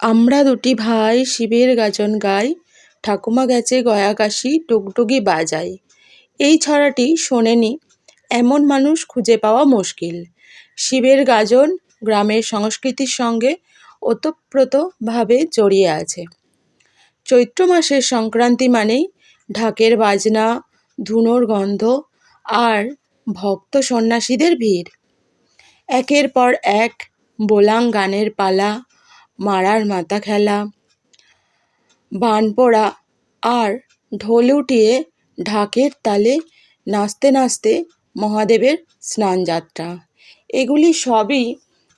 আমরা দুটি ভাই শিবের গাজন গাই, ঠাকুমা গেছে গয়াকাশি টুগটুগি বাজাই। এই ছড়াটি শোনেনি এমন মানুষ খুঁজে পাওয়া মুশকিল। শিবের গাজন গ্রামের সংস্কৃতির সঙ্গে ওতপ্রোতভাবে জড়িয়ে আছে। চৈত্র মাসের সংক্রান্তি মানেই ঢাকের বাজনা, ধুনোর গন্ধ আর ভক্ত সন্ন্যাসীদের ভিড়। একের পর এক বোলাং গানের পালা, মারার মাথা খেলা, বান পোড়া আর ঢোল উঠিয়ে ঢাকের তালে নাচতে নাচতে মহাদেবের স্নানযাত্রা, এগুলি সবই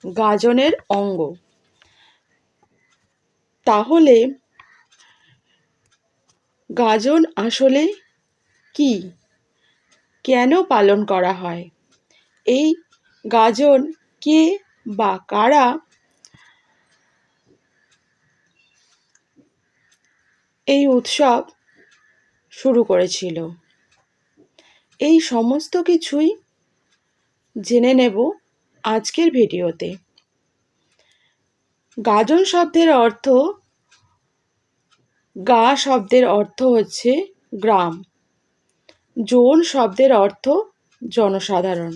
গাজনের অঙ্গ। তাহলে গাজন আসলে কি, কেন পালন করা হয়? এই গাজন কে বা কারা এই উৎসব শুরু করেছিল? এই সমস্ত কিছুই জেনে নেব আজকের ভিডিওতে। গাজন শব্দের অর্থ, গা শব্দের অর্থ হচ্ছে গ্রাম, জন শব্দের অর্থ জনসাধারণ।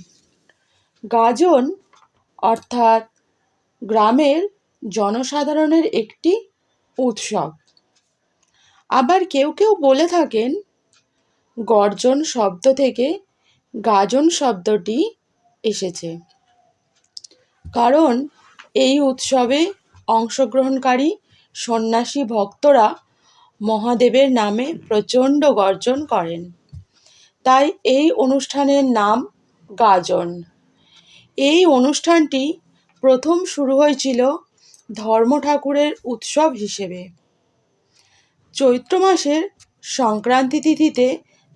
গাজন অর্থাৎ গ্রামের জনসাধারণের একটি উৎসব। আবার কেউ কেউ বলে থাকেন গর্জন শব্দ থেকে গাজন শব্দটি এসেছে, কারণ এই উৎসবে অংশগ্রহণকারী সন্ন্যাসী ভক্তরা মহাদেবের নামে প্রচণ্ড গর্জন করেন। তাই এই অনুষ্ঠানের নাম গাজন। এই অনুষ্ঠানটি প্রথম শুরু হয়েছিল ধর্ম ঠাকুরের উৎসব হিসেবে। চৈত্র মাসের সংক্রান্তি তিথিতে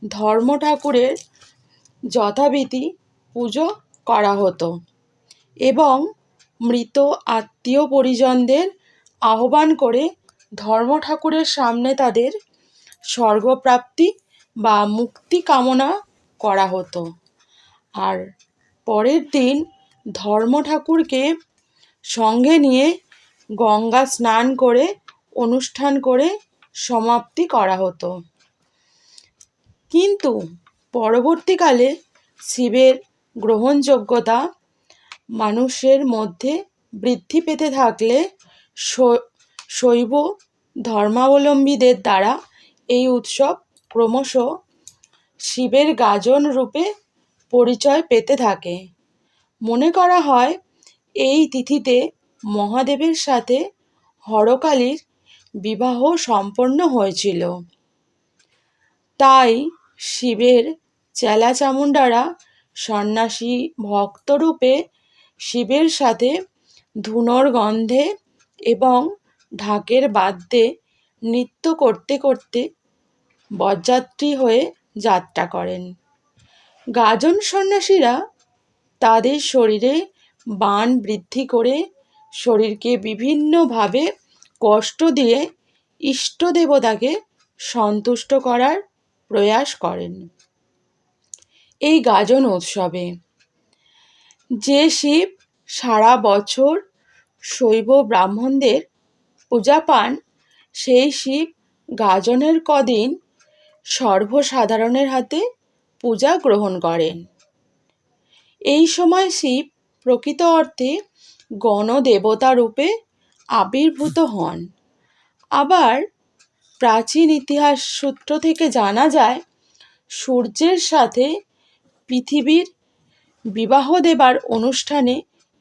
ধর্ম ঠাকুরের যথাবিধি পুজো করা হতো এবং মৃত আত্মীয় পরিজনদের আহ্বান করে ধর্ম ঠাকুরের সামনে তাদের স্বর্গপ্রাপ্তি বা মুক্তি কামনা করা হতো। আর পরের দিন ধর্ম ঠাকুরকে সঙ্গে নিয়ে গঙ্গা স্নান করে অনুষ্ঠান করে সমাপ্তি করা হতো। কিন্তু পরবর্তীকালে শিবের গ্রহণযোগ্যতা মানুষের মধ্যে বৃদ্ধি পেতে থাকলে শৈব ধর্মাবলম্বীদের দ্বারা এই উৎসব ক্রমশ শিবের গাজন রূপে পরিচয় পেতে থাকে। মনে করা হয় এই তিথিতে মহাদেবের সাথে হরকালীর বিবাহ সম্পন্ন হয়েছিল। তাই শিবের চেলা চামুণ্ডারা সন্ন্যাসী ভক্তরূপে শিবের সাথে ধুনোর গন্ধে এবং ঢাকের বাদ্যে নৃত্য করতে করতে বরযাত্রী হয়ে যাত্রা করেন। গাজন সন্ন্যাসীরা তাদের শরীরে বাণ বৃদ্ধি করে শরীরকে বিভিন্নভাবে কষ্ট দিয়ে ইষ্ট দেবতাকে সন্তুষ্ট করার প্রয়াস করেন। এই গাজন উৎসবে যে শিব সারা বছর শৈব ব্রাহ্মণদের পূজা পান, সেই শিব গাজনের কদিন সর্বসাধারণের হাতে পূজা গ্রহণ করেন। এই সময় শিব প্রকৃত অর্থে গণদেবতা রূপে আবির্ভূত হন। আবার প্রাচীন ইতিহাস সূত্র থেকে জানা যায় সূর্যের সাথে পৃথিবীর বিবাহ দেবার অনুষ্ঠানে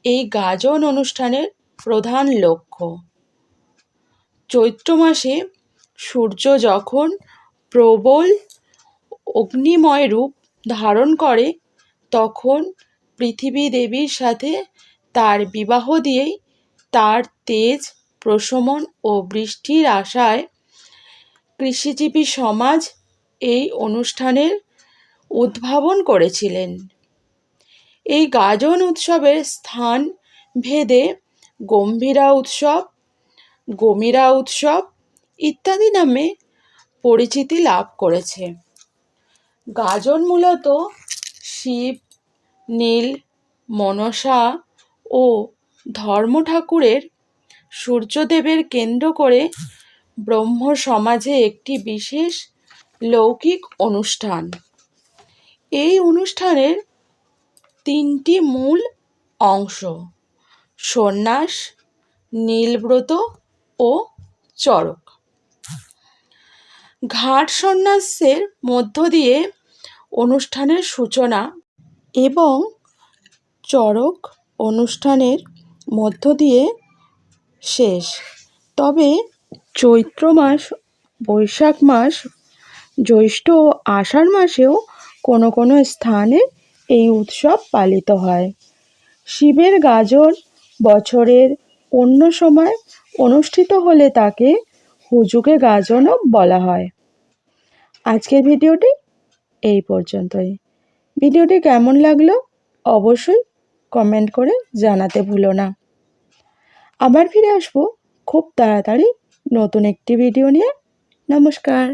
এই গাজন অনুষ্ঠানের প্রধান লক্ষ্য। চৈত্র মাসে সূর্য যখন প্রবল অগ্নিময় রূপ ধারণ করে, তখন পৃথিবী দেবীর সাথে তার বিবাহ দিয়েই তার তেজ প্রশমন ও বৃষ্টির আশায় কৃষিজীবী সমাজ এই অনুষ্ঠানের উদ্ভাবন করেছিলেন। এই গাজন উৎসবের স্থান ভেদে গম্ভীরা উৎসব, গমিরা উৎসব ইত্যাদি নামে পরিচিতি লাভ করেছে। গাজন মূলত শিব, নীল, মনসা ও ধর্ম ঠাকুরের সূর্যদেবের কেন্দ্র করে ব্রহ্ম সমাজে একটি বিশেষ লৌকিক অনুষ্ঠান। এই অনুষ্ঠানের তিনটি মূল অংশ: সন্ন্যাস, নীলব্রত ও চড়ক। ঘাট সন্ন্যাসের মধ্য দিয়ে অনুষ্ঠানের সূচনা এবং চড়ক অনুষ্ঠানের মধ্য দিয়ে শেষ। তবে চৈত্র মাস, বৈশাখ মাস, জ্যৈষ্ঠ ও আষাঢ় মাসেও কোনো কোনো স্থানে এই উৎসব পালিত হয়। শিবের গাজন বছরের অন্য সময় অনুষ্ঠিত হলে তাকে হুজুগে গাজনও বলা হয়। আজকের ভিডিওটি এই পর্যন্তই। ভিডিওটি কেমন লাগলো অবশ্যই কমেন্ট করে জানাতে ভুলো না। আবার ফিরে আসবো খুব তাড়াতাড়ি নতুন একটি ভিডিও নিয়ে। নমস্কার।